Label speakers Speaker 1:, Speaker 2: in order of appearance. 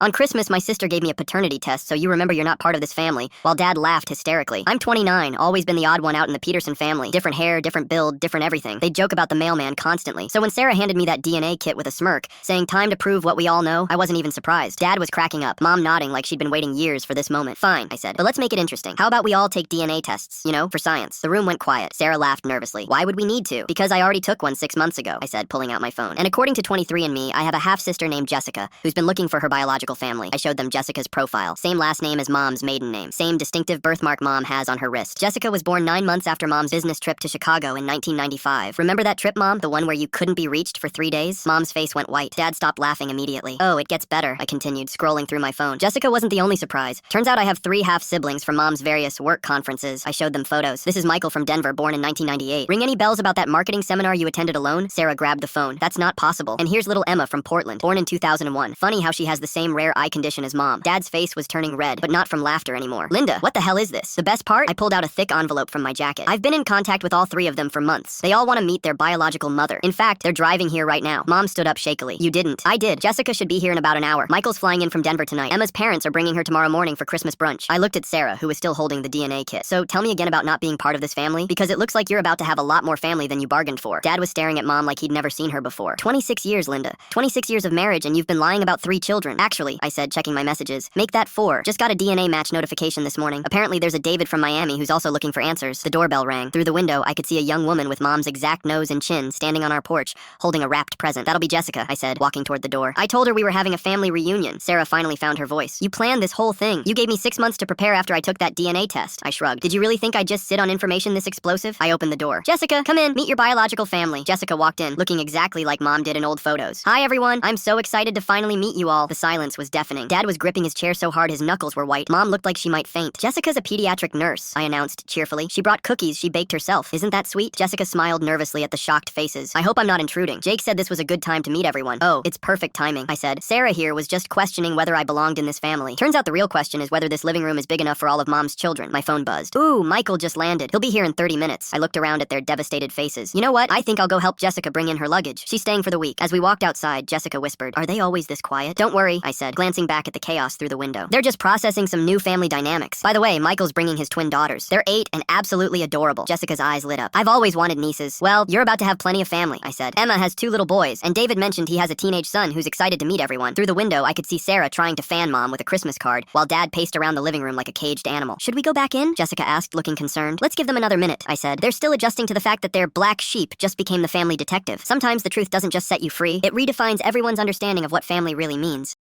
Speaker 1: On Christmas, my sister gave me a paternity test, so you remember you're not part of this family, while Dad laughed hysterically. I'm 29, always been the odd one out in the Peterson family. Different hair, different build, different everything. They joke about the mailman constantly. So when Sarah handed me that DNA kit with a smirk, saying time to prove what we all know, I wasn't even surprised. Dad was cracking up, Mom nodding like she'd been waiting years for this moment. Fine, I said, but let's make it interesting. How about we all take DNA tests, for science? The room went quiet. Sarah laughed nervously. Why would we need to? Because I already took one 6 months ago, I said, pulling out my phone. And according to 23andMe, I have a half-sister named Jessica, who's been looking for her biological family. I showed them Jessica's profile. Same last name as Mom's maiden name. Same distinctive birthmark Mom has on her wrist. Jessica was born 9 months after Mom's business trip to Chicago in 1995. Remember that trip, Mom? The one where you couldn't be reached for 3 days? Mom's face went white. Dad stopped laughing immediately. Oh, it gets better, I continued, scrolling through my phone. Jessica wasn't the only surprise. Turns out I have 3 half-siblings from Mom's various work conferences. I showed them photos. This is Michael from Denver, born in 1998. Ring any bells about that marketing seminar you attended alone? Sarah grabbed the phone. That's not possible. And here's little Emma from Portland, born in 2001. Funny how she has the same rare eye condition as Mom. Dad's face was turning red, but not from laughter anymore. Linda, what the hell is this? The best part? I pulled out a thick envelope from my jacket. I've been in contact with all 3 of them for months. They all want to meet their biological mother. In fact, they're driving here right now. Mom stood up shakily. You didn't. I did. Jessica should be here in about an hour. Michael's flying in from Denver tonight. Emma's parents are bringing her tomorrow morning for Christmas brunch. I looked at Sarah, who was still holding the DNA kit. So tell me again about not being part of this family, because it looks like you're about to have a lot more family than you bargained for. Dad was staring at Mom like he'd never seen her before. 26 years, Linda. 26 years of marriage, and you've been lying about 3 children. Actually, I said, checking my messages. Make that 4. Just got a DNA match notification this morning. Apparently there's a David from Miami who's also looking for answers. The doorbell rang. Through the window, I could see a young woman with Mom's exact nose and chin standing on our porch, holding a wrapped present. That'll be Jessica, I said, walking toward the door. I told her we were having a family reunion. Sarah finally found her voice. You planned this whole thing. You gave me 6 months to prepare after I took that DNA test. I shrugged. Did you really think I'd just sit on information this explosive? I opened the door. Jessica, come in. Meet your biological family. Jessica walked in, looking exactly like Mom did in old photos. Hi, everyone. I'm so excited to finally meet you all. The silence was deafening. Dad was gripping his chair so hard his knuckles were white. Mom looked like she might faint. Jessica's a pediatric nurse, I announced cheerfully. She brought cookies she baked herself. Isn't that sweet? Jessica smiled nervously at the shocked faces. I hope I'm not intruding. Jake said this was a good time to meet everyone. Oh, it's perfect timing, I said. Sarah here was just questioning whether I belonged in this family. Turns out the real question is whether this living room is big enough for all of Mom's children. My phone buzzed. Ooh, Michael just landed. He'll be here in 30 minutes. I looked around at their devastated faces. You know what? I think I'll go help Jessica bring in her luggage. She's staying for the week. As we walked outside, Jessica whispered, Are they always this quiet? Don't worry, I said, glancing back at the chaos through the window. They're just processing some new family dynamics. By the way, Michael's bringing his twin daughters. They're 8 and absolutely adorable. Jessica's eyes lit up. I've always wanted nieces. Well, you're about to have plenty of family, I said. Emma has 2 little boys, and David mentioned he has a teenage son who's excited to meet everyone. Through the window, I could see Sarah trying to fan Mom with a Christmas card, while Dad paced around the living room like a caged animal. Should we go back in? Jessica asked, looking concerned. Let's give them another minute, I said. They're still adjusting to the fact that their black sheep just became the family detective. Sometimes the truth doesn't just set you free, it redefines everyone's understanding of what family really means.